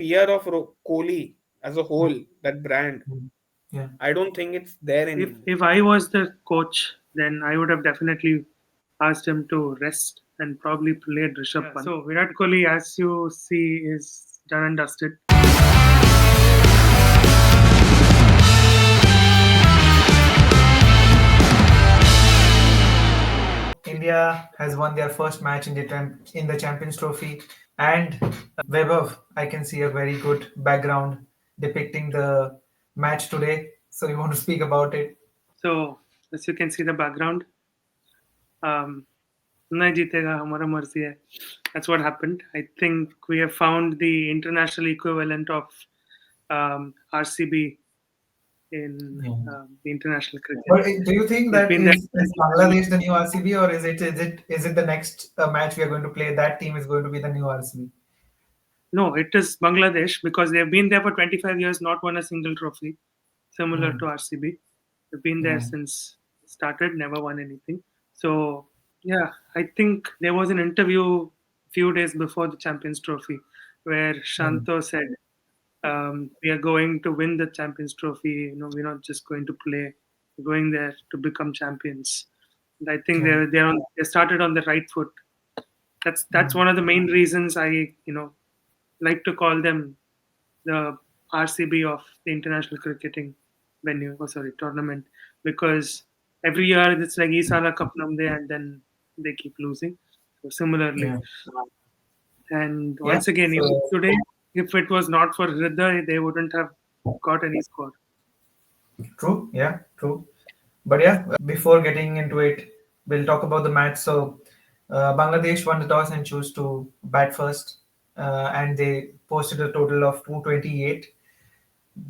fear of Kohli as a Mm, whole, that brand, mm. Yeah. I don't think it's there anymore. If I was the coach, then I would have definitely asked him to rest and probably played Rishabh Pant. So Virat Kohli, as you see, is done and dusted. India has won their first match in the Champions Trophy, and Vaibhav, I can see a very good background depicting the match today. So you want to speak about it? So as you can see the background, um, नहीं जीतेगा हमारा मर्जी है. That's what happened. I think we have found the international equivalent of RCB in Yeah. the international cricket. But do you think They've that been there. is Bangladesh the new RCB, or is it the next match we are going to play? That team is going to be the new RCB. No, it is Bangladesh because they have been there for 25 years, not won a single trophy, similar Mm. to RCB. They've been there Yeah. since started, never won anything. So yeah, I think there was an interview a few days before the Champions Trophy where Mm. Shanto said, "We are going to win the Champions Trophy. We're not just going to play. We're going there to become champions." And I think Yeah. they started on the right foot. That's Mm. one of the main reasons I like to call them the RCB of the international cricketing venue. Oh, sorry, tournament, because every year it's like Isala Cup Namde and then they keep losing. So similarly, Yeah. and Yeah. once again, even So today, if it was not for Hriday, they wouldn't have got any score. true. Yeah. True. But yeah, before getting into it, we'll talk about the match. So, Bangladesh won the toss and chose to bat first, and they posted a total of 228.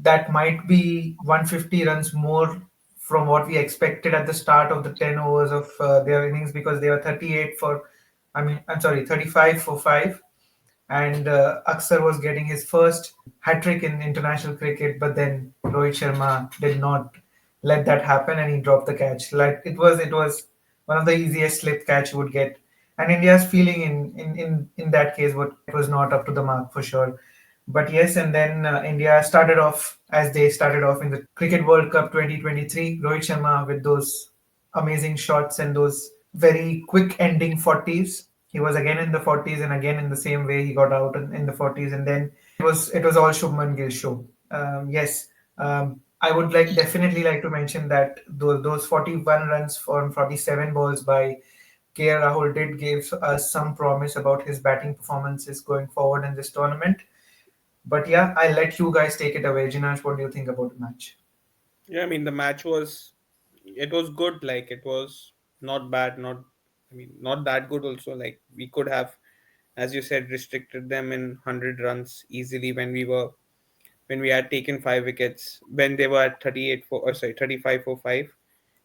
That might be 150 runs more from what we expected at the start of the 10 overs of their innings, because they were 38 for, I'm sorry, 35 for 5. And Aksar was getting his first hat trick in international cricket, but then Rohit Sharma did not let that happen, and he dropped the catch. Like it was one of the easiest slip catch you would get, and India's feeling in that case was not up to the mark for sure. But yes, and then India started off as they started off in the Cricket World Cup 2023. Rohit Sharma with those amazing shots and those very quick ending 40s. He was again in the 40s, and again in the same way he got out in the 40s, and then it was all Shubman Gill show. Yes, I would definitely like to mention that those 41 runs from 47 balls by KR Rahul did give us some promise about his batting performances going forward in this tournament. But yeah, I'll let you guys take it away. Jinash, what do you think about the match? Yeah, I mean the match was, it was good. Like it was not bad, not, I mean not that good also. Like we could have, as you said, restricted them in 100 runs easily when we had taken 5 wickets, when they were at 38 for, or sorry, 35 for 5.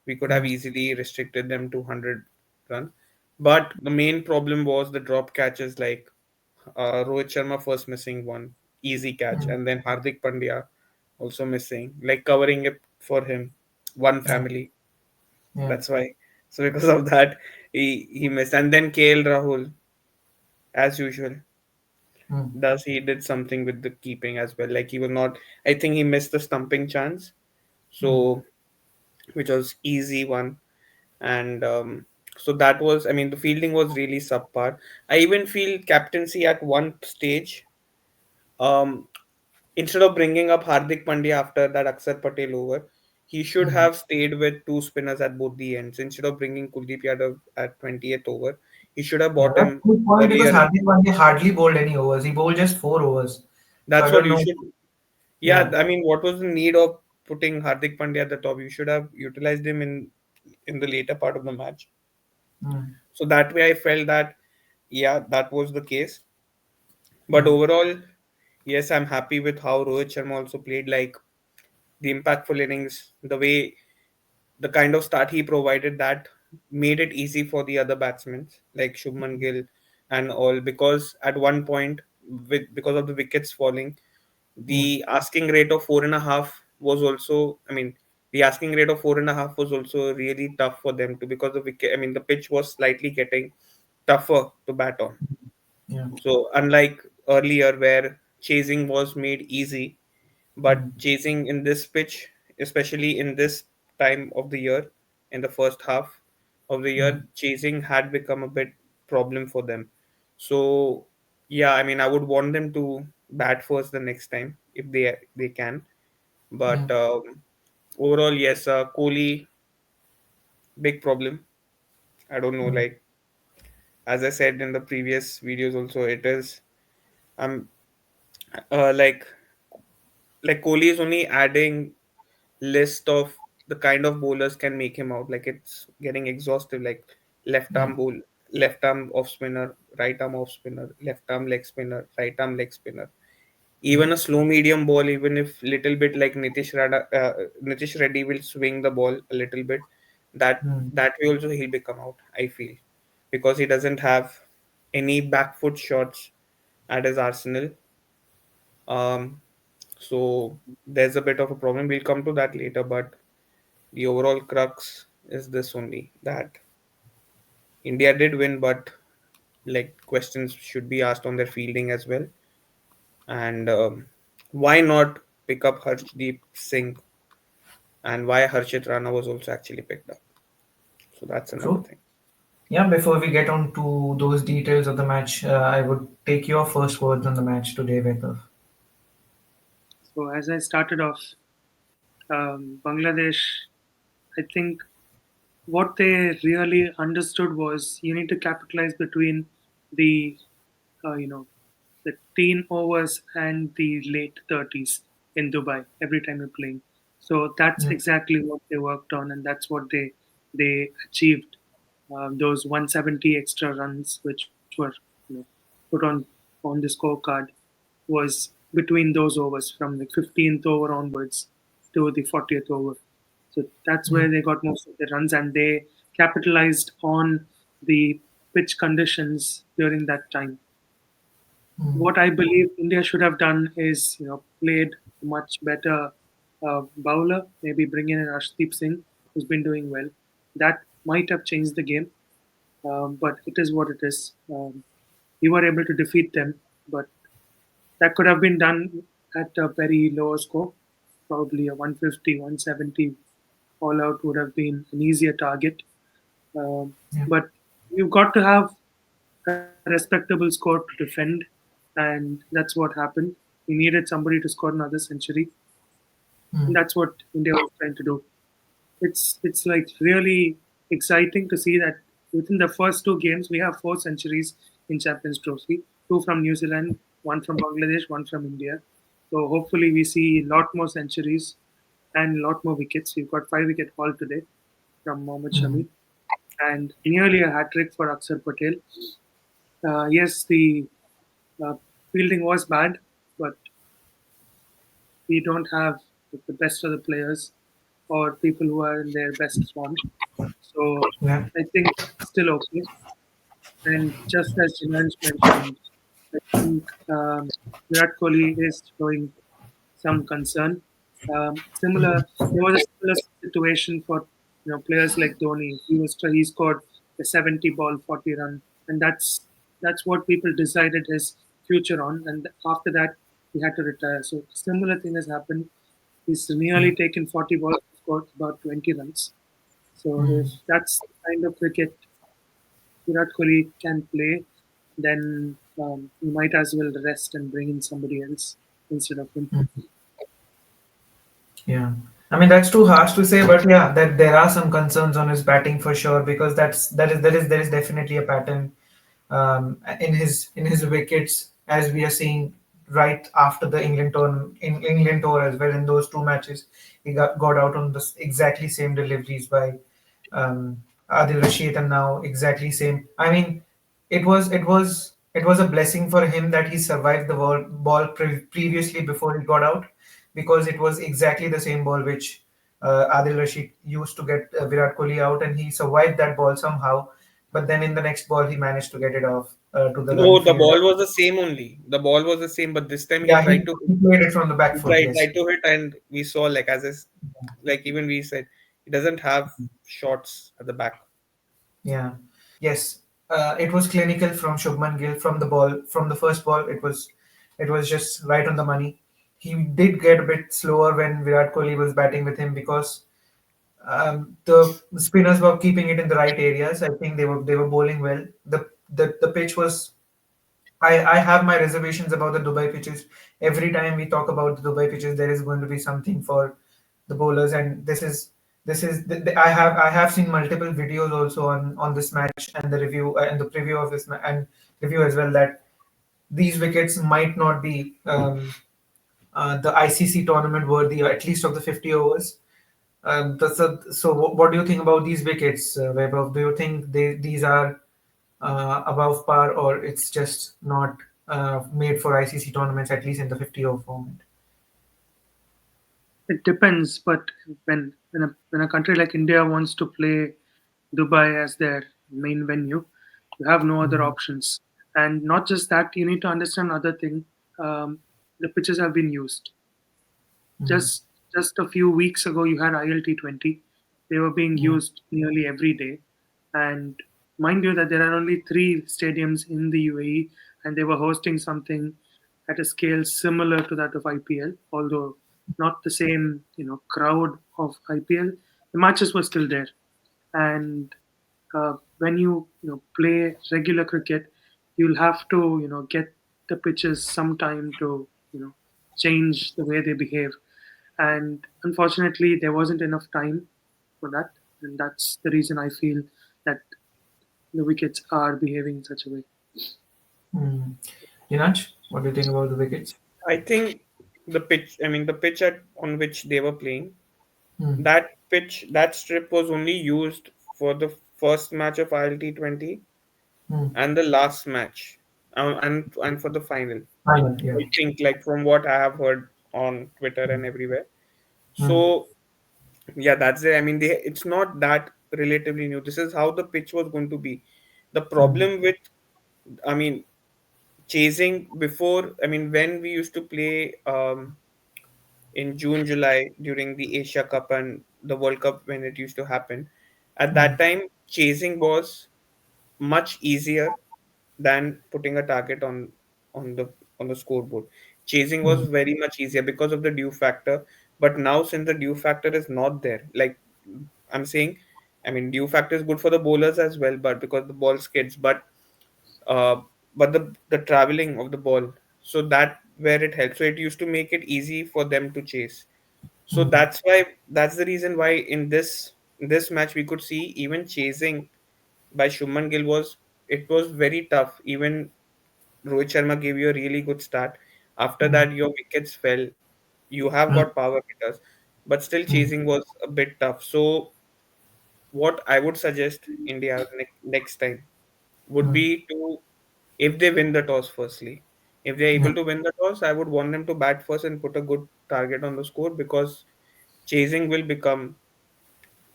We could have Mm, easily restricted them to 100 runs. But the main problem was the drop catches, like Rohit Sharma first missing one easy catch, mm, and then Hardik Pandya also missing, like covering it for him, one yeah, family. yeah, That's why. So because of that, he missed, and then KL Rahul, as usual, mm, he did something with the keeping as well. Like he was not. I think he missed the stumping chance, mm, so which was easy one, and so that was. I mean, the fielding was really subpar. I even feel captaincy at one stage. Um, Instead of bringing up Hardik Pandya after that Akshar Patel over, he should mm. have stayed with two spinners at both the ends. Instead of bringing Kuldeep Yadav at 20th over, he should have Yeah, bought that's him a good point because earlier. Hardik Pandya hardly bowled any overs. He bowled just 4 overs. So I That's what don't you know. should. Yeah, Yeah. I mean, what was the need of putting Hardik Pandya at the top? You should have utilized him in the later part of the match. Mm, So that way, I felt that yeah, that was the case. But mm, overall, yes, I'm happy with how Rohit Sharma also played. Like the impactful innings, the kind of start he provided, that made it easy for the other batsmen like Shubman Gill and all, because at one point, because of the wickets falling, mm, the asking rate of 4.5 was also, I mean, the asking rate of 4.5 was also really tough for them to, because the wicket, I mean, the pitch was slightly getting tougher to bat on. yeah. So unlike earlier where chasing was made easy, but chasing in this pitch, especially in this time of the year, in the first half of the year, chasing had become a bit problem for them. So yeah, I mean, I would want them to bat first the next time if they can. But overall, yes, Kohli, big problem. I don't know, like as I said in the previous videos, also it is. I'm uh, like like Kohli is only adding list of the kind of bowlers can make him out. Like it's getting exhaustive. Like left arm bowl, left arm off spinner, right arm off spinner, left arm leg spinner, right arm leg spinner. Even a slow medium ball, even if little bit like Nitish Reddy will swing the ball a little bit, that way also he'll become out. I feel because he doesn't have any back foot shots at his arsenal. Um, so there's a bit of a problem. We'll come to that later, but the overall crux is this only that India did win, but like questions should be asked on their fielding as well. And why not pick up Harshdeep Singh and why Harshit Rana was also actually picked up? So that's another True. thing. Yeah, before we get on to those details of the match, I would take your first words on the match today, Vaibhav. So as I started off, Bangladesh, I think what they really understood was you need to capitalize between the you know the teen overs and the late 30s in Dubai every time you're playing. So that's exactly what they worked on, and that's what they achieved. Those 170 extra runs, which were you know, put on the scorecard, was between those overs from the 15th over onwards to the 40th over. So that's where they got most of the runs, and they capitalized on the pitch conditions during that time. What I believe India should have done is, played a much better bowler, maybe bring in Arshdeep Singh, who's been doing well. That might have changed the game, but it is what it is. We were able to defeat them, but that could have been done at a very lower score, probably a 150, 170 all out would have been an easier target. Um, Yeah. but you've got to have a respectable score to defend, and that's what happened. We needed somebody to score another century, and that's what India was trying to do. It's like really exciting to see that within the first two games we have four centuries in Champions Trophy, two from New Zealand, one from Bangladesh, one from India. So hopefully we see a lot more centuries and a lot more wickets. We've got 5 wicket haul today from Mohammed Shami and nearly a hat trick for Akshar Patel. Yes, the uh, fielding was bad, but we don't have the best of the players or people who are in their best form. So Yeah. I think still okay. And just as Jinanj mentioned, I think Virat Kohli is showing some concern. There was a similar situation for players like Dhoni. He scored a 70 ball 40 run, and that's what people decided his future on. And after that, he had to retire. So similar thing has happened. He's nearly taken 40 balls, scored about 20 runs. So if that's the kind of cricket Virat Kohli can play, then he might as well rest and bring in somebody else instead of him. Yeah, I mean that's too harsh to say, but yeah, that there are some concerns on his batting for sure because there is definitely a pattern in his wickets as we are seeing right after the England tour as well. In those two matches, he got out on the exactly same deliveries by Adil Rashid, and now exactly same. I mean, it was a blessing for him that he survived the ball previously before he got out, because it was exactly the same ball which Adil Rashid used to get Virat Kohli out, and he survived that ball somehow. But then in the next ball, he managed to get it off to the line No, the fielder. ball was the same only. The ball was the same, but this time he Yeah, tried he, to he played it from the back he foot. tried Yes. to hit, and we saw like like even we said, he doesn't have shots at the back. Yeah. Yes. It was clinical from Shubman Gill from the ball from the first ball. It was It was just right on the money. He did get a bit slower when Virat Kohli was batting with him because the spinners were keeping it in the right areas. I think they were bowling well. The pitch was. I have my reservations about the Dubai pitches. Every time we talk about the Dubai pitches, there is going to be something for the bowlers, and I have seen multiple videos also on this match and the review and the preview of this and review as well, that these wickets might not be the ICC tournament worthy, or at least of the 50 overs. What do you think about these wickets, Vaibhav? Do you think these are above par, or it's just not made for ICC tournaments, at least in the 50 over format? It depends, but when a country like India wants to play Dubai as their main venue, you have no other Mm, options. And not just that, you need to understand another thing. The pitches have been used. mm, Just just a few weeks ago, you had ILT20. They were being yeah, used nearly every day, and mind you that there are only three stadiums in the UAE, and they were hosting something at a scale similar to that of IPL, although not the same crowd of IPL. The matches were still there, and when you play regular cricket, you'll have to get the pitches some time to change the way they behave, and unfortunately there wasn't enough time for that, and that's the reason I feel that the wickets are behaving in such a way. mm. Dinaj, what do you think about the wickets? I think the pitch, I mean, the pitch on which they were playing, Mm, that pitch, that strip was only used for the first match of ILT20 mm. and the last match, and for the final. Final, yeah. I think, like from what I have heard on Twitter Mm, and everywhere. mm, So yeah, that's it. I mean, it's not that relatively new. This is how the pitch was going to be. The mm, problem with, I mean, chasing before, I mean, when we used to play in June, July during the Asia Cup and the World Cup when it used to happen, at mm, that time, chasing was much easier than putting a target on the on the scoreboard. Chasing was mm, very much easier because of the due factor. But now, since the due factor is not there, like I'm saying, I mean, due factor is good for the bowlers as well, but because the ball skids, uh, but the traveling of the ball, so that where it helps. So it used to make it easy for them to chase. So mm, that's the reason why in this match we could see even chasing by Shubman Gill was very tough. Even Rohit Sharma gave you a really good start. After mm, that, your wickets fell. You have mm, got power hitters, but still mm, chasing was a bit tough. So what I would suggest India next time would mm. be to, if they win the toss firstly, if they're Yeah, able to win the toss, I would want them to bat first and put a good target on the score, because chasing will become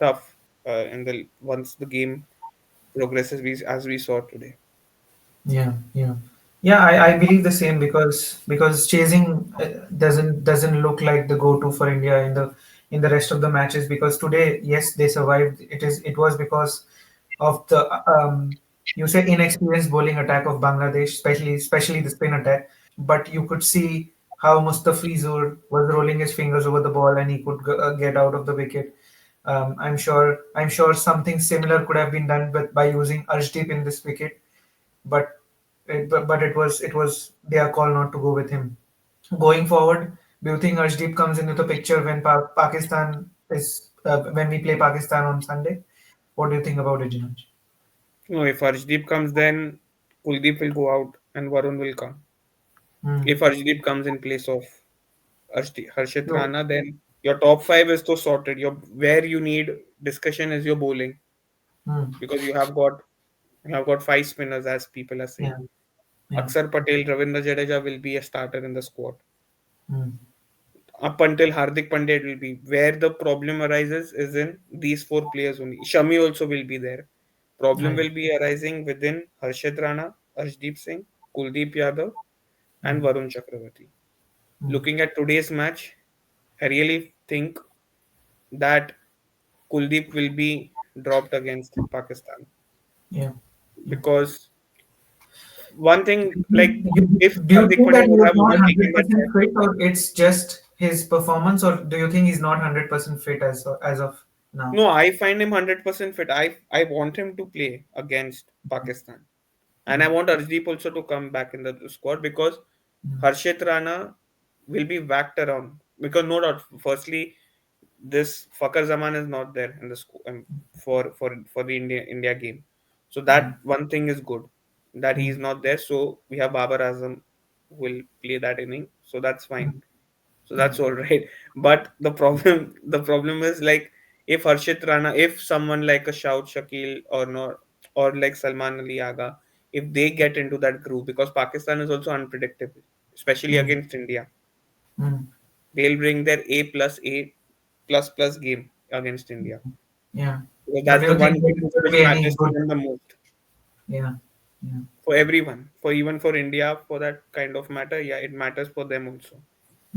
tough in the once the game progresses as we saw today. yeah, yeah. Yeah, I believe the same because chasing doesn't look like the go-to for India in the rest of the matches, because today, yes, they survived. It was because of the you say inexperienced bowling attack of Bangladesh, especially the spin attack. But you could see how Mustafizur was rolling his fingers over the ball, and he could get out of the wicket. I'm sure something similar could have been done by using Arshdeep in this wicket, but but it was their call not to go with him. Going forward, do you think Arshdeep comes into the picture when Pakistan is when we play Pakistan on Sunday? What do you think about it, Jinaj? No, if Arshdeep comes, then Kuldeep will go out and Varun will come. Hmm. If Arshdeep comes in place of Harshit So, Rana, then your top five is so sorted. Your where you need discussion is your bowling, hmm. because you have got five spinners, as people are Yeah, saying. yeah. Akshar Patel, Ravindra Jadeja will be a starter in the squad. Hmm. Up until Hardik Pandya will be. Where the problem arises is in these four players only. Shami also will be there. Problem Right. will be arising within Harshit Rana, Arshdeep Singh, Kuldeep Yadav, and Hmm. Varun Chakravarti. Hmm. Looking at today's match, I really think that Kuldeep will be dropped against Pakistan, Yeah, yeah. because one thing, like if Do you Hardik think Pandya that he would was have not overtaken that 100% test, fit, or it's just his performance, or do you think he's not 100% fit as of now? no, I find him 100% fit. I want him to play against Pakistan, and I Mm, want Arshdeep also to come back in the squad because mm, Harshit Rana will be whacked around. Because no doubt, firstly, this Fakar Zaman is not there in the school for the India game, so that mm, one thing is good that he is mm, not there. So we have Babar Azam who will play that inning, so that's fine. mm, So mm, that's all right. But the problem is like if Harshit Rana, if someone like a Shout Shakil or not, or like Salman Ali Aga, if they get into that group, because Pakistan is also unpredictable, especially mm, against India, mm. they'll bring their A plus game against India. Yeah. Because But that's do the you one think thing there's going to which be any matters to good? them the most. Yeah. Yeah. For everyone, for even for India, for that kind of matter, yeah, it matters for them also.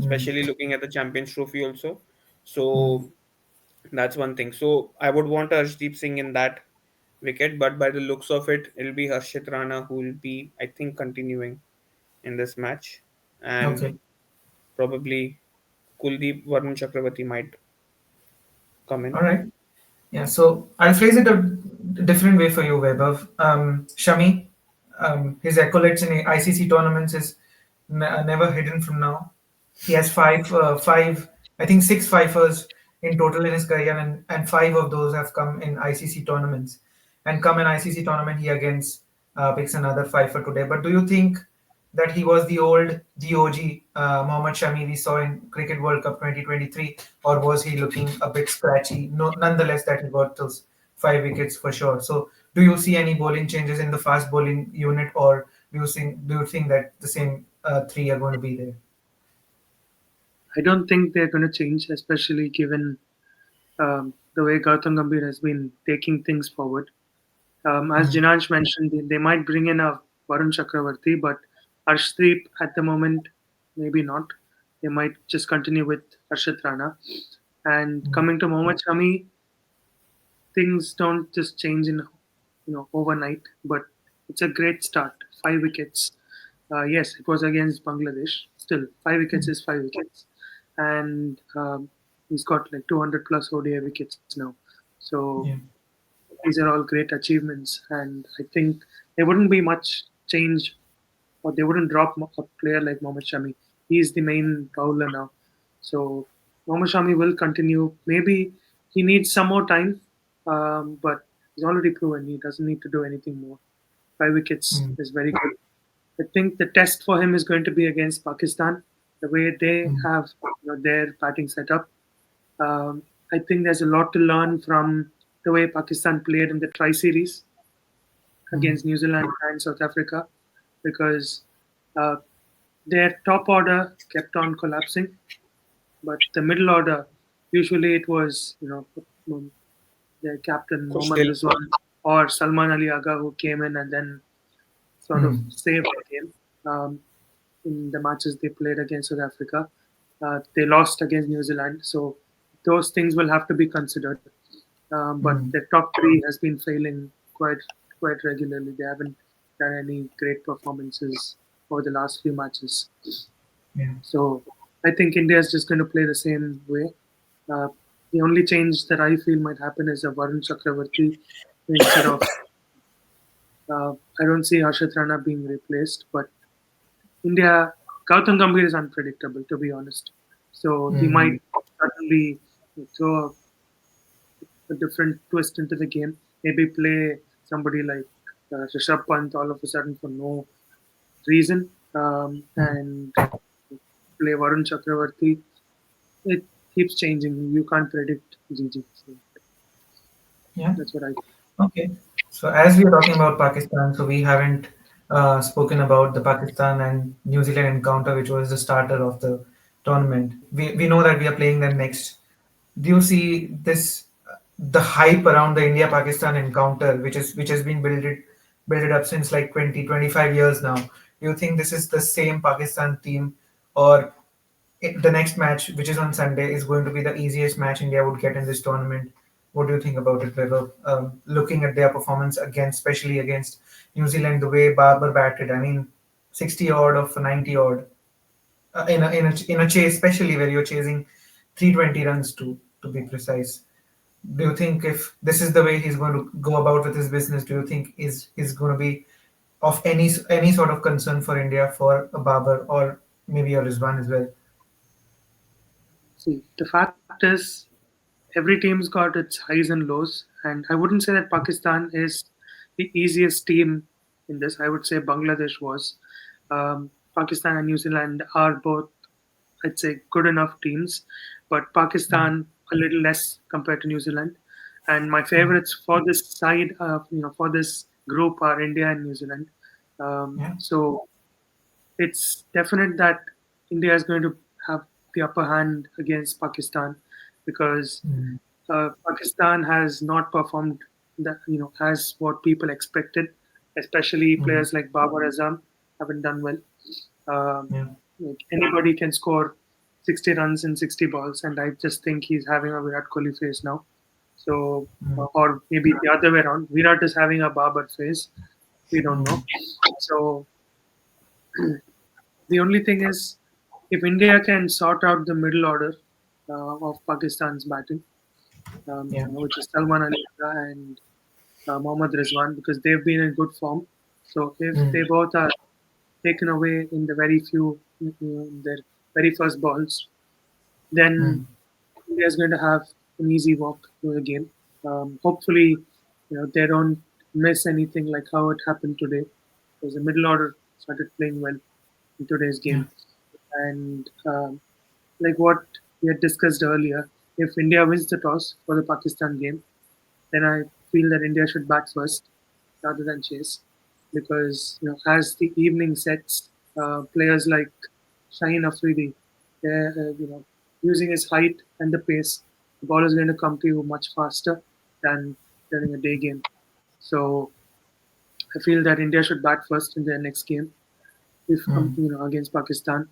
Mm, Especially looking at the Champions Trophy also. mm. So that's one thing. So I would want Arshdeep Singh in that wicket, but by the looks of it, it'll be Harshit Rana who will be, I think, continuing in this match, and Okay. probably Kuldeep Varun Chakravarti might come All in. right. Yeah, so I'll phrase it a different way for you, Vaibhav. Shami, his accolades in ICC tournaments is never hidden from now. He has I think six fifers in total in his career, and five of those have come in ICC tournaments. And come in ICC tournament, he against picks another fifer today. But do you think that he was the OG Mohammed Shami we saw in Cricket World Cup 2023, or was he looking a bit scratchy? No, nonetheless, that he got those 5 wickets for sure. So, do you see any bowling changes in the fast bowling unit, or do you think that the same three are going to be there? I don't think they're going to change, especially given the way Gautam Gambhir has been taking things forward. As Mm, Jinansh mentioned, they might bring in a Varun Chakravarti, but Arshdeep at the moment, maybe not. They might just continue with Arshit Rana. And mm, coming to Mohammad Shami, things don't just change in overnight, but it's a great start. 5 wickets. Yes, it was against Bangladesh. Still, 5 wickets is 5 wickets, and he's got like 200 plus ODI wickets now. So yeah. these are all great achievements, and I think there wouldn't be much change, or they wouldn't drop a player like Mohammad Shami. He's the main bowler now, so Mohammad Shami will continue. Maybe he needs some more time, but he's already proven he doesn't need to do anything more. 5 wickets Mm, is very good. I think the test for him is going to be against Pakistan. The way they mm, have their batting setup, um, I think there's a lot to learn from the way Pakistan played in the Tri Series mm, against New Zealand and South Africa, because uh, their top order kept on collapsing, but the middle order, usually it was their captain Khush Mohammad Dil. Rizwan or Salman Ali Aga who came in and then sort of mm, saved the game in the matches they played against South Africa. They lost against New Zealand, so those things will have to be considered. But mm. the top three has been failing quite regularly. They haven't done any great performances over the last few matches. Yeah. So I think India is just going to play the same way. Uh, the only change that I feel might happen is a Varun Chakravarti instead of. I don't see Harshit Rana being replaced, but India, Gautam Gambhir is unpredictable, to be honest. So he might Mm, suddenly throw a different twist into the game. Maybe play somebody like Rishabh Pant all of a sudden for no reason, mm. and play Varun Chakravarti. It keeps changing. You can't predict GG. So Yeah. that's what I. Okay. So as we are talking about Pakistan, so we haven't spoken about the Pakistan and New Zealand encounter, which was the starter of the tournament. We know that we are playing them next. Do you see this the hype around the India Pakistan encounter, which has been built up since like 20 25 years now? Do you think this is the same Pakistan team, or the next match, which is on Sunday, is going to be the easiest match India would get in this tournament? What do you think about it, Trevor? Looking at their performance against, especially against New Zealand, the way Barber batted. I mean, 60 odd of 90 odd in a chase, especially where you're chasing 320 runs to be precise. Do you think if this is the way he's going to go about with his business, do you think is going to be of any sort of concern for India for a Babar or maybe a Rizwan as well? See, the fact is, every team's got its highs and lows, and I wouldn't say that Pakistan is the easiest team in this. I would say Bangladesh was. Pakistan and New Zealand are both, I'd say, good enough teams, but Mm, Pakistan a little less compared to New Zealand. And my mm, favorites for this side, for this group are India and New Zealand. yeah. So it's definite that India is going to have the upper hand against Pakistan because Mm, Pakistan has not performed that as what people expected, especially mm, players like Babar Azam haven't done well. Um, yeah. like anybody can score 60 runs in 60 balls, and I just think he's having a Virat Kohli phase now. So, Mm, or maybe the other way around, Virat is having a Babar phase. We don't know. mm, So the only thing is, if India can sort out the middle order of Pakistan's batting, yeah. which is Salman Ali and Mohammad Rizwan, because they've been in good form. So if Mm, they both are taken away in the very few, in their very first balls, then mm, India is going to have an easy walk to the game. Hopefully, they don't miss anything like how it happened today, because the middle order started playing well in today's yeah. game. And like what we had discussed earlier, if India wins the toss for the Pakistan game, then I feel that India should bat first rather than chase, because as the evening sets, players like Shaheen Afridi, they're using his height and the pace, the ball is going to come to you much faster than during a day game. So I feel that India should bat first in their next game, if Mm, against Pakistan,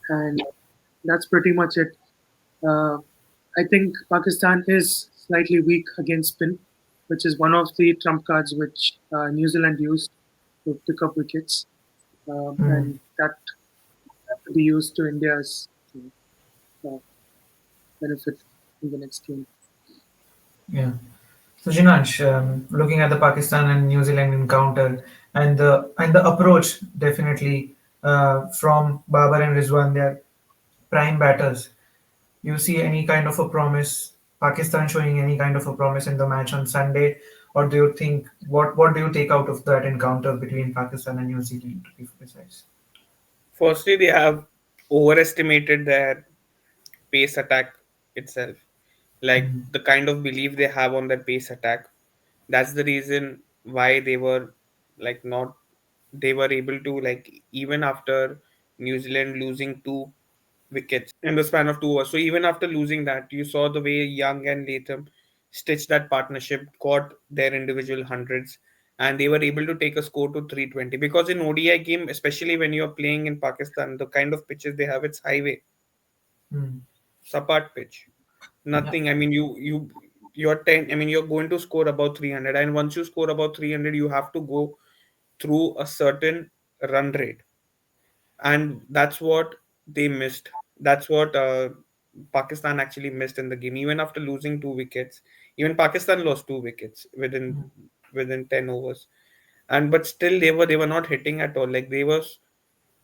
and that's pretty much it. Uh, I think Pakistan is slightly weak against spin, which is one of the trump cards which New Zealand used to pick up wickets, mm, and that to be used to India's benefit in the next game. yeah. So Jinansh, looking at the Pakistan and New Zealand encounter and the approach definitely from Babar and Rizwan, they're prime batters. You see any kind of a promise, Pakistan showing any kind of a promise in the match on Sunday, or do you think what do you take out of that encounter between Pakistan and New Zealand to be precise? Firstly, they have overestimated their pace attack itself. Like Mm, the kind of belief they have on their pace attack. That's the reason why they were like not they were able to like even after New Zealand losing two wickets in the span of 2 hours. So even after losing that, you saw the way Young and Latham stitched that partnership, got their individual hundreds, and they were able to take a score to 320. Because in ODI game, especially when you're playing in Pakistan, the kind of pitches they have, it's highway, mm, Sapat pitch. yeah. Nothing. I mean, you're 10. I mean, you're going to score about 300, and once you score about 300, you have to go through a certain run rate, and that's what they missed. That's what Pakistan actually missed in the game. Even after losing two wickets, even Pakistan lost two wickets Mm, within 10 overs, and but still they were not hitting at all. Like they was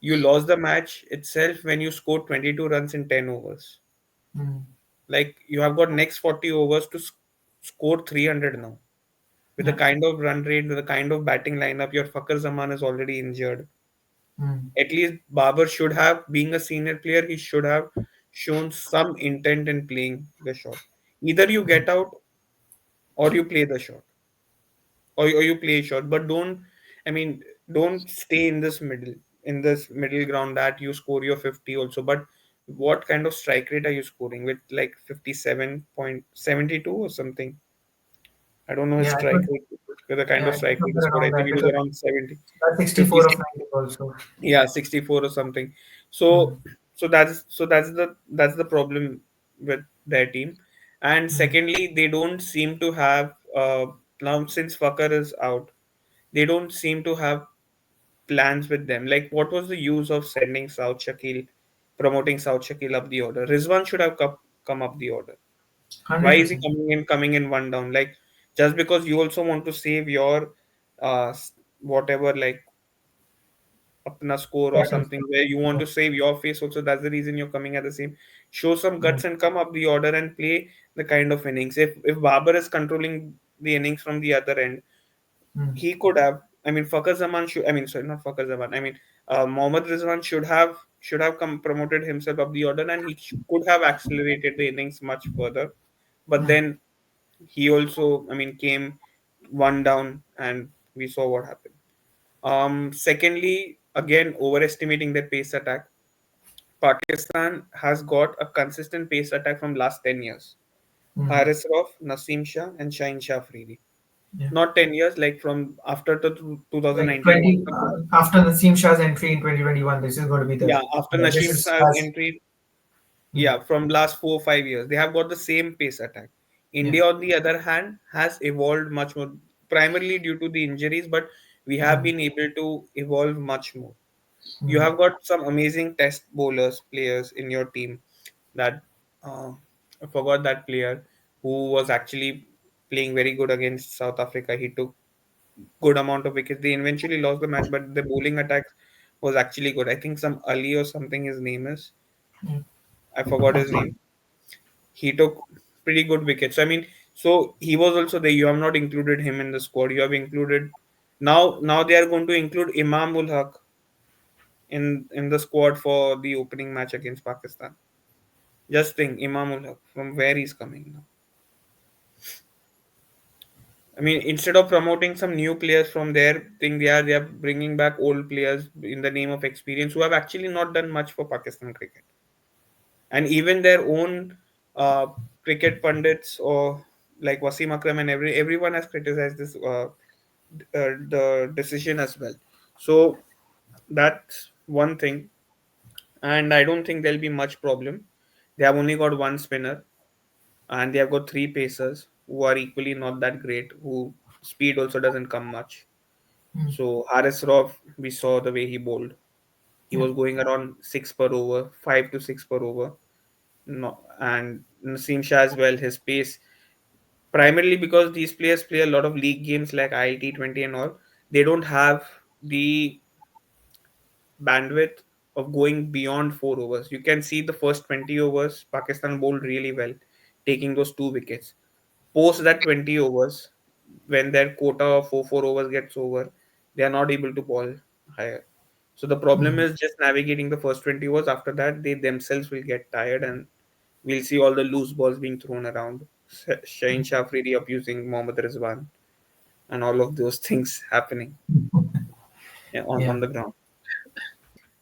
you lost the match itself when you scored 22 runs in 10 overs. mm, Like you have got next 40 overs to score 300 now. With the yeah. kind of run rate, with the kind of batting lineup, your Fakar Zaman is already injured. Mm, At least Babar should have, being a senior player, he should have shown some intent in playing the shot. Either you mm, get out or you play the shot, or you play shot, but I mean, don't stay in this middle ground that you score your 50 also. But what kind of strike rate are you scoring with like 57.72 or something? I don't know his yeah, strike rate, with the kind yeah, of it was strike rate he somewhere scored. I around think that it was because around 70, that's 64 of 56. 90 also. Yeah, 64 or something. Mm, So that's the problem with their team. And mm, secondly, they don't seem to have now since Fakar is out, they don't seem to have plans with them. Like, what was the use of sending South Shakil, promoting South Shakil up the order? Rizwan should have come up the order. Why is he 100%. coming in one down? Like, just because you also want to save your whatever, like apna score or Captaincy. something, where you want Yeah. to save your face also. That's the reason you're coming at the same. Show some Mm, guts and come up the order and play the kind of innings. If Babar is controlling the innings from the other end, mm, he could have. I mean, Fakhar Zaman should. I mean, sorry, not Fakhar Zaman. I mean, Mohammad Rizwan should have come promoted himself up the order, and he could have accelerated the innings much further. But mm, then he also, I mean, came one down, and we saw what happened. Secondly, again, overestimating their pace attack. Pakistan has got a consistent pace attack from last 10 years. mm. Haris Rauf, Naseem Shah, and Shaheen Shah Afridi. Yeah. Not 10 years, like from after the Like 2019 World 20 Cup. after Naseem Shah's entry in 2021, this is going to be Yeah, the after this Naseem is Shah's as entry, mm, yeah, from last 4 or 5 years, they have got the same pace attack. yeah. India, on the other hand, has evolved much more, primarily due to the injuries, but we have Mm, been able to evolve much more. You mm, have got some amazing test bowlers, players in your team. That uh, I forgot that player who was actually playing very good against South Africa. He took good amount of wickets. They eventually lost the match, but the bowling attacks was actually good. I think some Ali or something his name is. mm. I forgot his name. He took pretty good wickets. I mean, so he was also there. You have not included him in the squad. You have included now they are going to include Imam ul Haq in the squad for the opening match against Pakistan. Just think, Imam ul Haq, from where he's coming now. I mean, instead of promoting some new players from their thing, they are bringing back old players in the name of experience who have actually not done much for Pakistan cricket. And even their own uh, cricket pundits, or like Wasim Akram, and everyone has criticized this the decision as well. So that's one thing, and I don't think there'll be much problem. They have only got one spinner, and they have got three pacers who are equally not that great. Who speed also doesn't come much. Mm. So Haris Rauf, we saw the way he bowled. He Yeah. was going around 6 per over, 5 to 6 per over. No, and Naseem Shah as well. His pace, primarily because these players play a lot of league games like ILT20 and all. They don't have the bandwidth of going beyond 4 overs. You can see the first 20 overs, Pakistan bowled really well, taking those two wickets. Post that 20 overs, when their quota of 4 overs gets over, they are not able to bowl higher. So the problem Mm. is just navigating the first 20 overs. After that, they themselves will get tired, and we'll see all the loose balls being thrown around. Shaheen Shah Afridi abusing Mohammad Rizwan, and all of those things happening, yeah, Yeah. on the ground.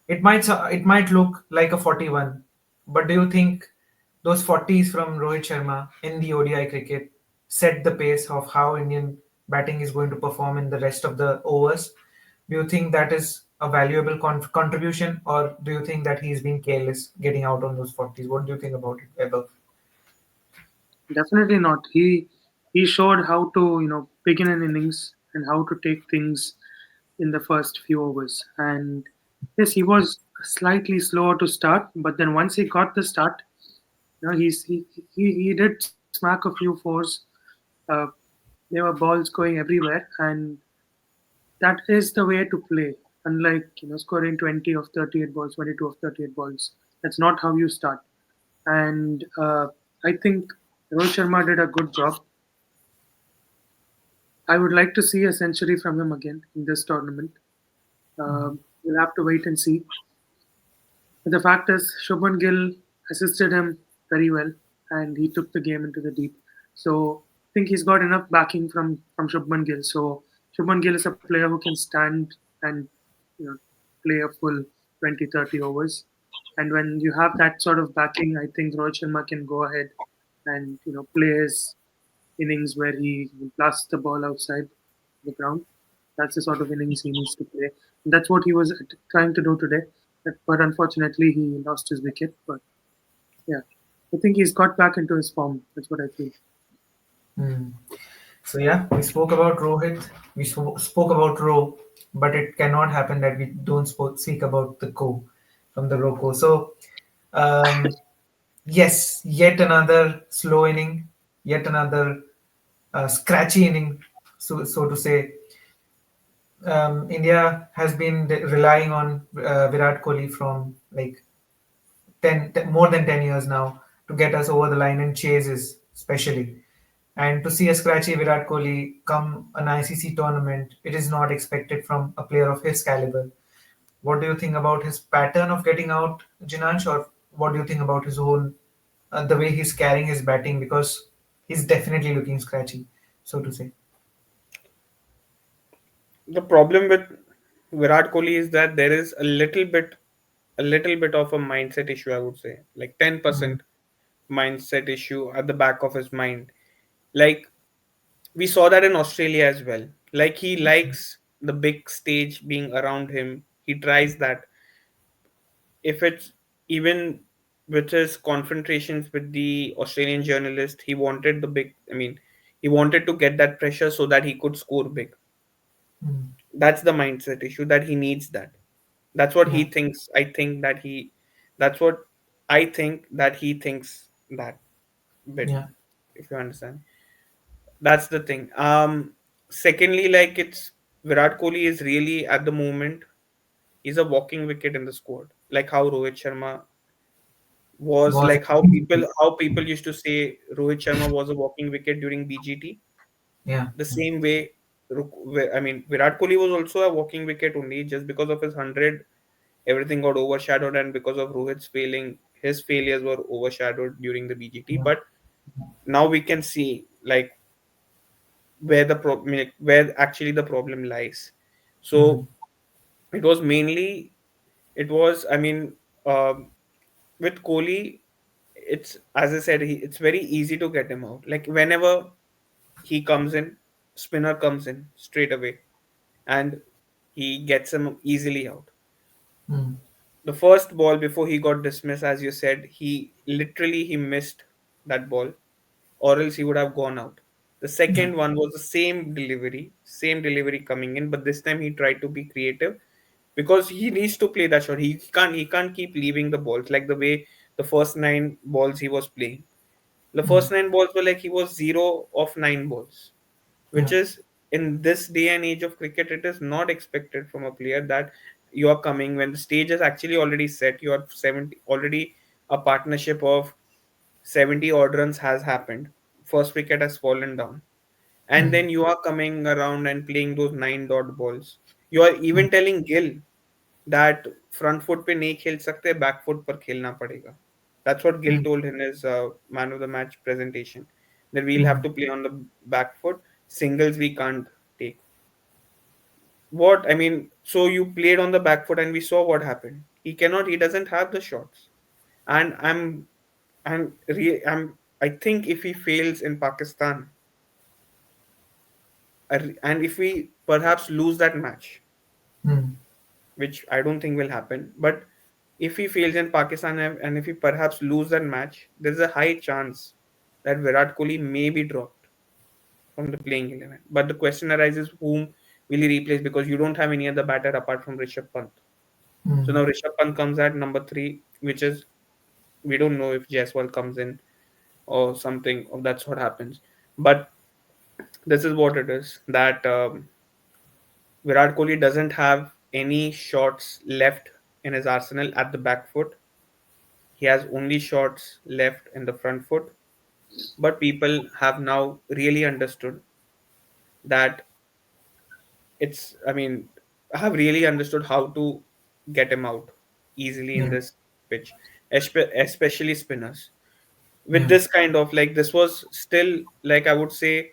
It might look like a 41, but do you think those 40s from Rohit Sharma in the ODI cricket set the pace of how Indian batting is going to perform in the rest of the overs? Do you think that is a valuable contribution, or do you think that he's been careless getting out on those 40s? What do you think about it, above? Definitely not. He showed how to begin an innings and how to take things in the first few overs. And yes, he was slightly slower to start, but then once he got the start, he did smack a few fours. Uh, there were balls going everywhere, and that is the way to play. Unlike scoring 20 of 38 balls, 22 of 38 balls. That's not how you start. And I think Rohit Sharma did a good job. I would like to see a century from him again in this tournament. We'll have to wait and see. But the fact is, Shubman Gill assisted him very well, and he took the game into the deep. So I think he's got enough backing from Shubman Gill. So Shubman Gill is a player who can stand and you know play a full 20, 30 overs. And when you have that sort of backing, I think Rohit Sharma can go ahead and play his innings where he blasts the ball outside the ground. That's the sort of innings he needs to play. And that's what he was trying to do today. But unfortunately, he lost his wicket. But yeah, I think he's got back into his form. That's what I feel. Hmm. So yeah, we spoke about Rohit, we spoke about Ro, but it cannot happen that we don't speak about the Co from the Roko. So um, yes, yet another slow inning, yet another scratchy inning, so to say. India has been relying on Virat Kohli from like more than 10 years now to get us over the line in chases, especially. And to see a scratchy Virat Kohli come an ICC tournament, it is not expected from a player of his caliber. What do you think about his pattern of getting out, Jinansh, or what do you think about his own, the way he's carrying his batting? Because he's definitely looking scratchy, so to say. The problem with Virat Kohli is that there is a little bit of a mindset issue, I would say, like Mm, 10% mindset issue at the back of his mind. Like we saw that in Australia as well. Like he likes the big stage being around him. He tries that. If it's even with his confrontations with the Australian journalist, he wanted the big. I mean, he wanted to get that pressure so that he could score big. mm, That's the mindset issue that he needs that. That's what he yeah, thinks. That's what I think that he thinks that bit, yeah, if you understand. That's the thing. Secondly, like it's Virat Kohli is really at the moment, he's a walking wicket in the squad. Like how Rohit Sharma was, was like how people used to say Rohit Sharma was a walking wicket during BGT. yeah, The same way, I mean, Virat Kohli was also a walking wicket only just because of his 100. Everything got overshadowed, and because of Rohit's failing, his failures were overshadowed during the BGT. yeah, But now we can see like where the problem, like, where actually the problem lies. mm, So it was mainly, it was, I mean, um, with Kohli, it's as I said, it's very easy to get him out. Like whenever he comes in, spinner comes in straight away, and he gets him easily out. mm, The first ball before he got dismissed, as you said, he missed that ball, or else he would have gone out. The yeah, second one was the same delivery coming in, but this time he tried to be creative because he needs to play that shot. He can't keep leaving the balls like the way the first nine balls he was playing. The mm, first nine balls were like he was 0 of 9 balls, which yeah, is in this day and age of cricket, it is not expected from a player that you are coming when the stage is actually already set. You are 70 already, a partnership of 70 odd runs has happened. First wicket has fallen down. And mm, then you are coming around and playing those 9 dot balls. You are mm, even telling Gill that front foot पे नहीं खेल सकते, back foot पर खेलना पड़ेगा. That's what Gill mm, told in his man of the match presentation. That we'll have mm, to play on the back foot. Singles we can't take. What I mean, so you played on the back foot and we saw what happened. He cannot. He doesn't have the shots. And I think if he fails in Pakistan, and if we perhaps lose that match, mm, which I don't think will happen. But if he fails in Pakistan and if he perhaps lose that match, there's a high chance that Virat Kohli may be dropped from the playing 11. But the question arises, whom will he replace? Because you don't have any other batter apart from Rishabh Pant. So mm, now Rishabh Pant comes at number three, which is we don't know if Jaiswal comes in or something of that sort happens. But this is what it is that Virat Kohli doesn't have any shots left in his arsenal at the back foot. He has only shots left in the front foot. But people have now really understood that I mean, I have really understood how to get him out easily in yeah, this pitch, especially spinners. With yeah, this kind of like, this was still like I would say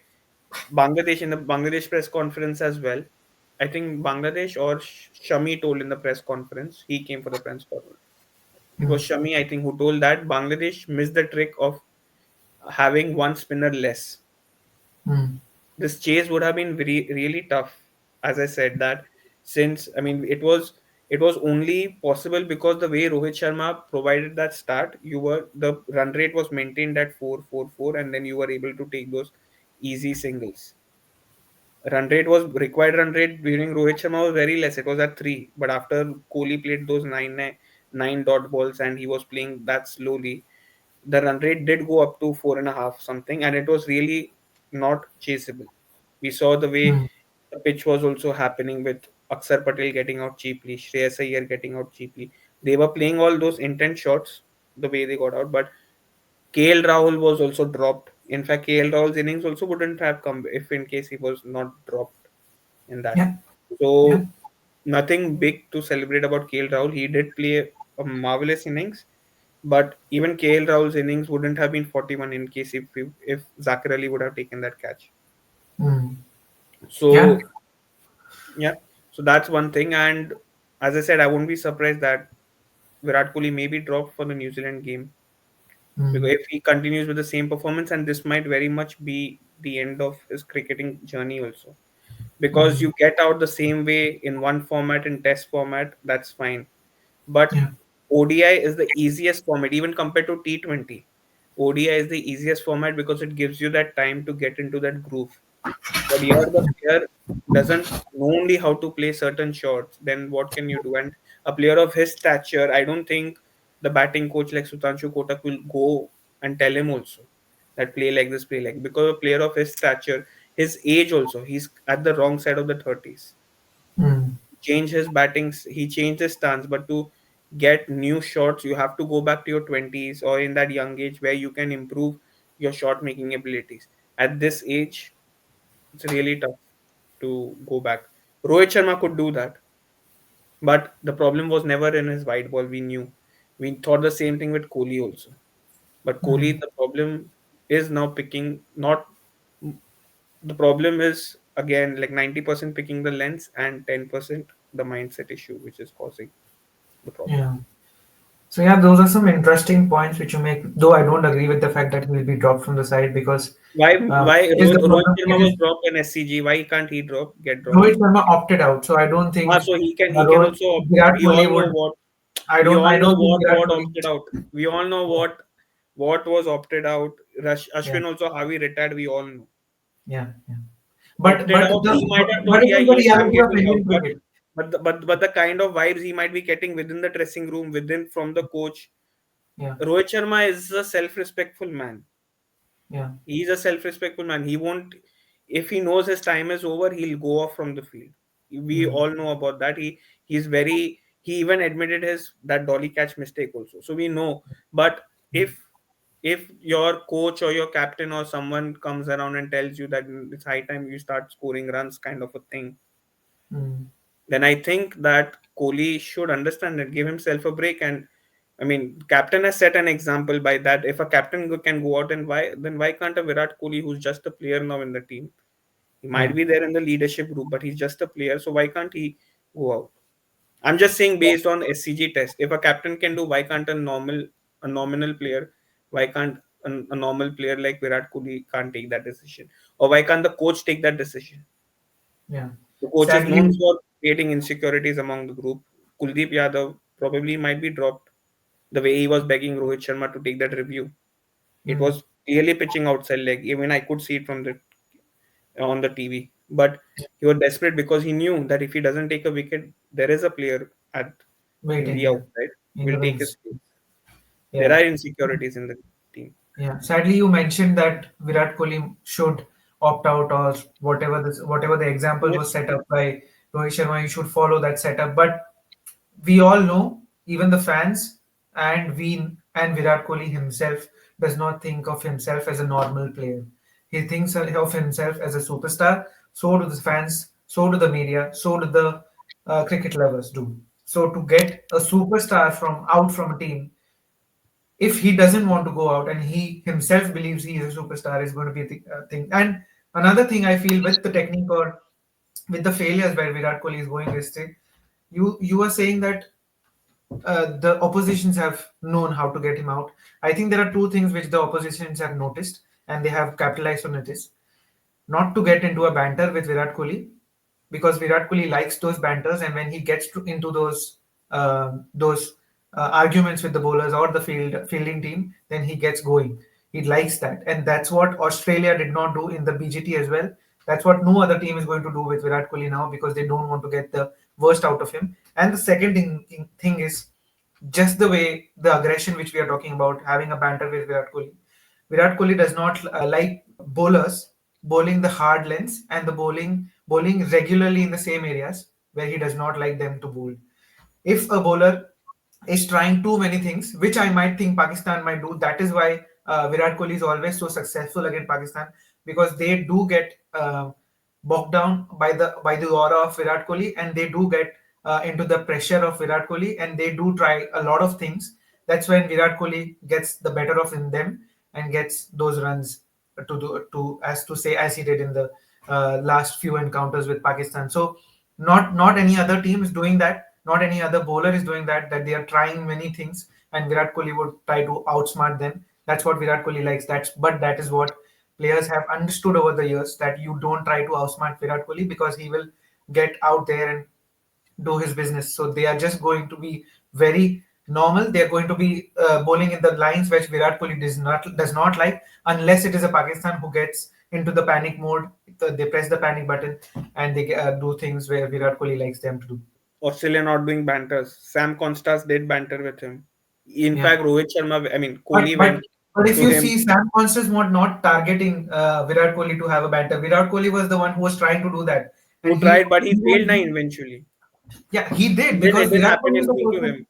Bangladesh in the Bangladesh press conference as well. I think Bangladesh or Shami told in the press conference. He came for the press conference. It mm, was Shami, I think, who told that Bangladesh missed the trick of having one spinner less. mm, This chase would have been really tough, as I said that since I mean it was only possible because the way Rohit Sharma provided that start, the run rate was maintained at 4-4-4, and then you were able to take those easy singles. Required run rate during Rohit Sharma was very less. It was at 3. But after Kohli played those nine dot balls and he was playing that slowly, the run rate did go up to 4.5 something, and it was really not chaseable. We saw the way Mm. the pitch was also happening with Akshar Patel getting out cheaply, Shreyas Iyer getting out cheaply. They were playing all those intent shots the way they got out, but KL Rahul was also dropped. In fact, KL Rahul's innings also wouldn't have come if in case he was not dropped in that. Yeah, yeah. So nothing big to celebrate about KL Rahul. He did play a marvelous innings, but even KL Rahul's innings wouldn't have been 41 in case if Zakir Ali would have taken that catch. Mm. Yeah. So yeah, so that's one thing. And as I said, I won't be surprised that Virat Kohli may be dropped for the New Zealand game, because Mm. if he continues with the same performance, and this might very much be the end of his cricketing journey also, because Mm. you get out the same way in one format, in test format, that's fine, but Yeah. ODI is the easiest format even compared to T20. ODI is the easiest format because it gives you that time to get into that groove. But here the player doesn't know only how to play certain shots, then what can you do? And a player of his stature, I don't think the batting coach like Sutanshu Kotak will go and tell him also that play like this, play like, because a player of his stature, his age also, he's at the wrong side of the 30s. Mm. Change his batting, he changed his stance, but to get new shots, you have to go back to your 20s or in that young age where you can improve your shot making abilities. At this age, it's really tough to go back. Rohit Sharma could do that, but the problem was never in his white ball. We knew. We thought the same thing with Kohli also. But Mm. Kohli, the problem is now picking not. The problem is again like 90% picking the lens and 10% the mindset issue, which is causing the problem. Yeah. So yeah, those are some interesting points which you make. Though I don't agree with the fact that he will be dropped from the side because Why it is the Rohit problem. Sharma It was is dropped in SCG? Why can't he get dropped? Rohit Sharma opted out, so I don't think So he can Rohit, also opt out. Virat Kohli would. I don't think Virat What Kohli. opted out. We all know what was opted out. Yeah, Ashwin also how he retired. We all know. yeah, yeah. Opted But out. the He might have but told, it yeah, is the yes, I'm reality of getting out. Indian cricket. But the kind of vibes he might be getting within the dressing room, within from the coach. Yeah, Rohit Sharma is a self-respectful man. yeah. He's a self-respectful man. He won't, if he knows his time is over, he'll go off from the field. We Mm, all know about that. He's very, he even admitted his that dolly catch mistake also. So we know. But mm, if your coach or your captain or someone comes around and tells you that it's high time you start scoring runs, kind of a thing, mm. then I think that Kohli should understand and give himself a break. And I mean, captain has set an example by that. If a captain can go out, and why can't a Virat Kohli, who's just a player now in the team? He Yeah, might be there in the leadership group, but he's just a player. So why can't he go out? I'm just saying based on SCG test. If a captain can do, why can't a nominal player? Why can't a normal player like Virat Kohli can't take that decision? Or why can't the coach take that decision? yeah. The coach is known Sadly, for creating insecurities among the group. Kuldeep Yadav probably might be dropped the way he was begging Rohit Sharma to take that review. It mm, was clearly pitching outside leg. Even I could see it from the on the TV. But he was desperate because he knew that if he doesn't take a wicket, there is a player at in waiting. the Yeah, outside in the will take his wings. place. There Yeah. are insecurities in the team. Yeah, sadly, you mentioned that Virat Kohli should opt out or whatever the example Yes, was set up by Rohit Sharma. You should follow that setup. But we all know, even the fans and Virat Kohli himself does not think of himself as a normal player. He thinks of himself as a superstar. So do the fans. So do the media. So do the cricket lovers do. So to get a superstar from out from a team, if he doesn't want to go out and he himself believes he is a superstar, is going to be a thing. And another thing I feel with the technique or with the failures where Virat Kohli is going is you are saying that the oppositions have known how to get him out. I think there are two things which the oppositions have noticed and they have capitalized on it is not to get into a banter with Virat Kohli because Virat Kohli likes those banters, and when he gets into those those arguments with the bowlers or the fielding team, then he gets going. He likes that, and that's what Australia did not do in the BGT as well. That's what no other team is going to do with Virat Kohli now, because they don't want to get the worst out of him. And the second thing is just the way the aggression which we are talking about, having a banter with Virat Kohli. Virat Kohli does not like bowlers bowling the hard lengths and the bowling regularly in the same areas where he does not like them to bowl. If a bowler is trying too many things, which I might think Pakistan might do. That is why Virat Kohli is always so successful against Pakistan, because they do get bogged down by the aura of Virat Kohli, and they do get into the pressure of Virat Kohli, and they do try a lot of things. That's when Virat Kohli gets the better of in them and gets those runs as he did in the last few encounters with Pakistan. So not any other team is doing that. Not any other bowler is doing that. That they are trying many things, and Virat Kohli would try to outsmart them. That's what Virat Kohli likes. That is what players have understood over the years, that you don't try to outsmart Virat Kohli, because he will get out there and do his business. So they are just going to be very normal. They are going to be bowling in the lines which Virat Kohli does not like, unless it is a Pakistan who gets into the panic mode. They press the panic button and they do things where Virat Kohli likes them to do. Australia not doing banters. Sam Constas did banter with him. In Yeah, fact, Rohit Sharma, I mean, but Kohli but went but if to you him, see, Sam Constance was not targeting Virat Kohli to have a banter. Virat Kohli was the one who was trying to do that, and who tried, but he failed nine eventually. yeah, he did, It because didn't Virat happen Kohli is a anything to person. him.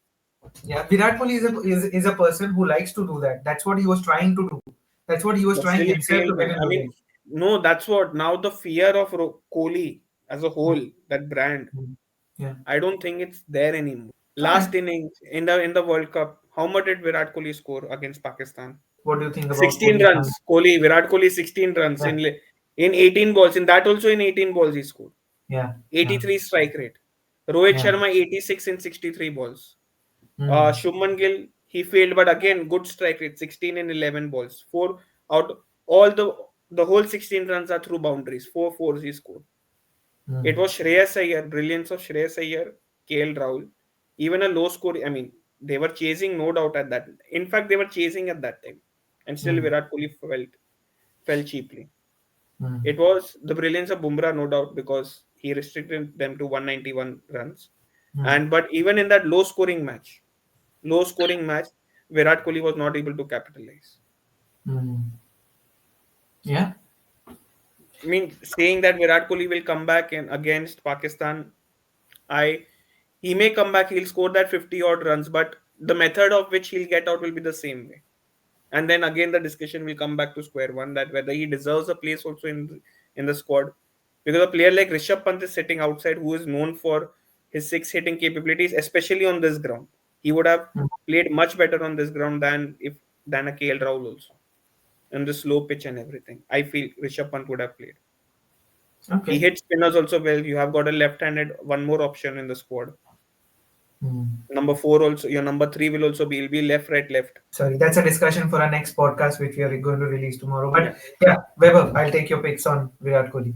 Yeah, Virat Kohli is a person who likes to do that. That's what he was trying to do. That's what he was But trying still, he himself failed, to get man. in I the mean, game. no, that's what. Now the fear of Kohli as a whole, that brand, Mm. Yeah. I don't think it's there anymore. Okay. Last innings in the World Cup, how much did Virat Kohli score against Pakistan? What do you think about 16 Kohli's run? runs. Virat Kohli 16 runs Yeah. in 18 balls. In that also in 18 balls he scored. Yeah. Yeah. 83 strike rate. Rohit Yeah. Sharma 86 in 63 balls. Mm. Shubman Gill, he failed, but again good strike rate, 16 in 11 balls. Four out all the whole 16 runs are through boundaries. Four fours he scored. It Mm. was Shreyas Iyer, brilliance of Shreyas Iyer, KL Rahul. Even a low score, I mean, they were chasing, no doubt at that. In fact, they were chasing at that time. And still Mm. Virat Kohli fell cheaply. Mm. It was the brilliance of Bumrah, no doubt, because he restricted them to 191 runs. Mm. And but even in that low scoring match, Virat Kohli was not able to capitalize. Mm. Yeah. I mean, saying that Virat Kohli will come back and against Pakistan, I he may come back, he'll score that 50 odd runs, but the method of which he'll get out will be the same way. And then again, the discussion will come back to square one, that whether he deserves a place also in the squad, because a player like Rishabh Pant is sitting outside, who is known for his six hitting capabilities, especially on this ground. He would have Mm. played much better on this ground than a KL Rahul also, and the slow pitch and everything. I feel Rishabh Pant would have played. He Okay. hits spinners also well. You have got a left-handed one more option in the squad. Mm. Number four also, your number three will also be, he'll be left, right, left. Sorry, that's a discussion for our next podcast, which we are going to release tomorrow. Yeah, But yeah, Weber, I'll take your picks on Virat Kohli.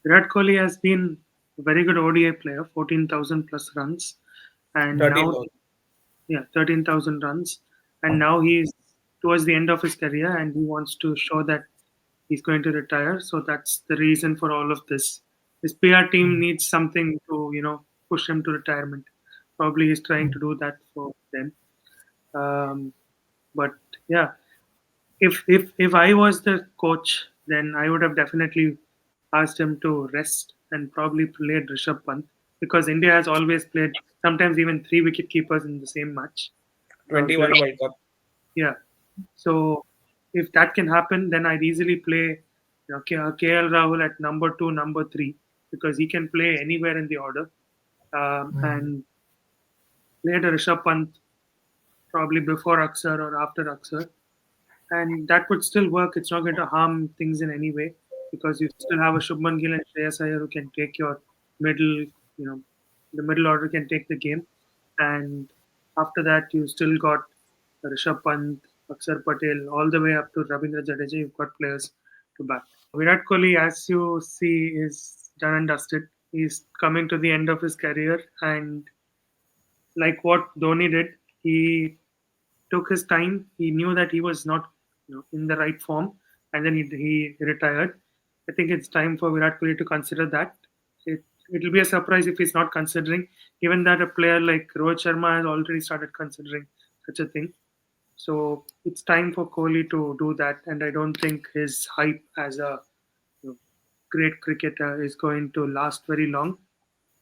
Virat Kohli has been a very good ODI player, 14,000 plus runs, and now 13,000. yeah, 13,000 runs, and now he's towards the end of his career, and he wants to show that he's going to retire. So that's the reason for all of this. His PR team Mm. needs something to push him to retirement. Probably he's trying Mm. to do that for them. Um, but yeah, if I was the coach, then I would have definitely asked him to rest and probably played Rishabh Pant, because India has always played sometimes even three wicket keepers in the same match. Because 21 World Cup. yeah, so if that can happen, then I'd easily play KL Rahul at number two, number three, because he can play anywhere in the order, Mm. and played a Rishabh Pant probably before Aksar or after Aksar, and that would still work. It's not going to harm things in any way, because you still have a Shubman Gill and Shreyas Iyer who can take your middle, the middle order can take the game, and after that you still got Rishabh Pant, Akshar Patel, all the way up to Ravindra Jadeja. You've got players to back. Virat Kohli, as you see, is done and dusted. He's coming to the end of his career, and like what Dhoni did. He took his time. He knew that he was not, in the right form, and then he retired. I think it's time for Virat Kohli to consider that. It'll be a surprise if he's not considering, given that a player like Rohit Sharma has already started considering such a thing. So it's time for Kohli to do that, and I don't think his hype as a, great cricketer is going to last very long.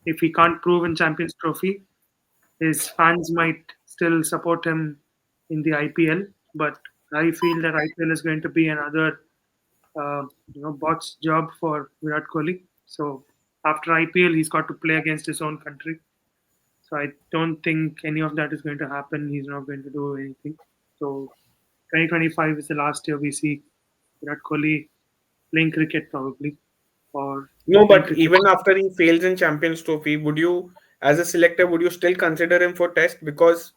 If he can't prove in Champions Trophy, his fans might still support him in the IPL, but I feel that IPL is going to be another, bot's job for Virat Kohli. So after IPL, he's got to play against his own country. So I don't think any of that is going to happen. He's not going to do anything. So 2025 is the last year we see Virat Kohli playing cricket probably, or No, playing but cricket. even after he fails in Champions Trophy, would you, as a selector, would you still consider him for Test? Because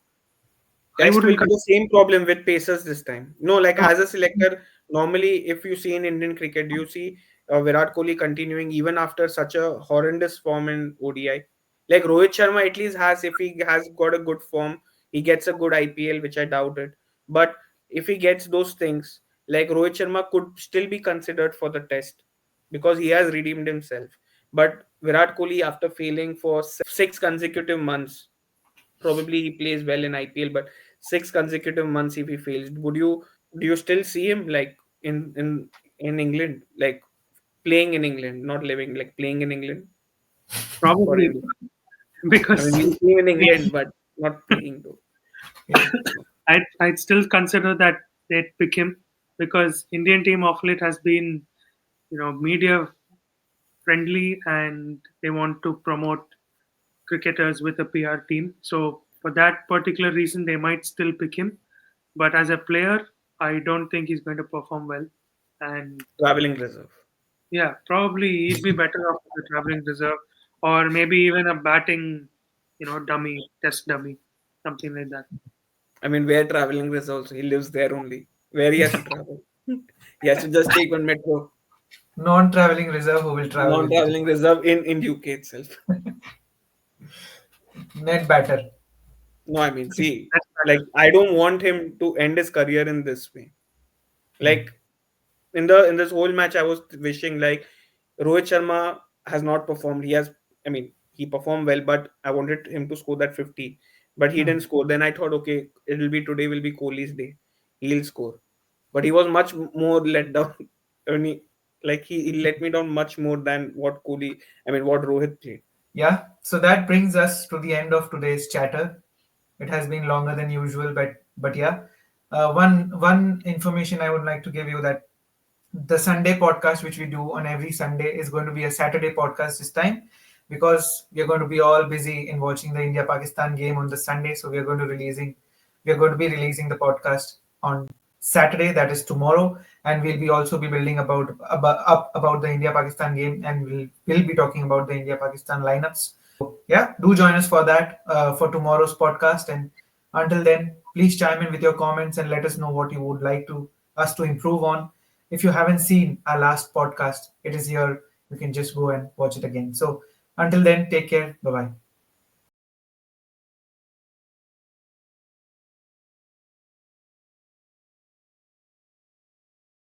I Test will wouldn't. be the same problem with Pacers this time. No, like No, as a selector, normally if you see in Indian cricket, do you see Virat Kohli continuing even after such a horrendous form in ODI? Like Rohit Sharma at least has, if he has got a good form, he gets a good IPL, which I doubt it. But if he gets those things, like Rohit Sharma could still be considered for the Test because he has redeemed himself. But Virat Kohli, after failing for 6 consecutive months, probably he plays well in IPL, but 6 consecutive months if he fails, do you still see him like in England, like playing in England, not living, like playing in England for probably India? I mean, because we see him in England, but not playing though. Yeah. I'd still consider that they'd pick him because Indian team of late has been, media friendly and they want to promote cricketers with a PR team. So for that particular reason, they might still pick him. But as a player, I don't think he's going to perform well. And Traveling reserve. yeah, probably he'd be better off with a traveling reserve or maybe even a batting, dummy, test dummy, something like that. I mean, where traveling reserves? He lives there only. Where he has to travel? He has to just take one metro. Non-traveling reserve who will travel with him. Non-traveling reserve in UK itself. Net batter. No, I mean, see, That's like better. I don't want him to end his career in this way. Hmm. Like in this whole match, I was wishing like Rohit Sharma has not performed. He has, I mean, he performed well, but I wanted him to score that 50, but he Hmm. didn't score. Then I thought, okay, it'll be today will be Kohli's day. He'll score, but he was much more let down. I mean, he let me down much more than what Kohli. I mean, what Rohit played. Yeah, so that brings us to the end of today's chatter. It has been longer than usual, but yeah, one information I would like to give you that the Sunday podcast which we do on every Sunday is going to be a Saturday podcast this time because we are going to be all busy in watching the India Pakistan game on the Sunday. So we are going to be releasing the podcast on Saturday, that is tomorrow, and we'll be also be building about the India Pakistan game, and we'll be talking about the India Pakistan lineups. Yeah, do join us for that for tomorrow's podcast. And until then, please chime in with your comments and let us know what you would like to us to improve on. If you haven't seen our last podcast, it is here. You can just go and watch it again. So until then, take care. Bye bye.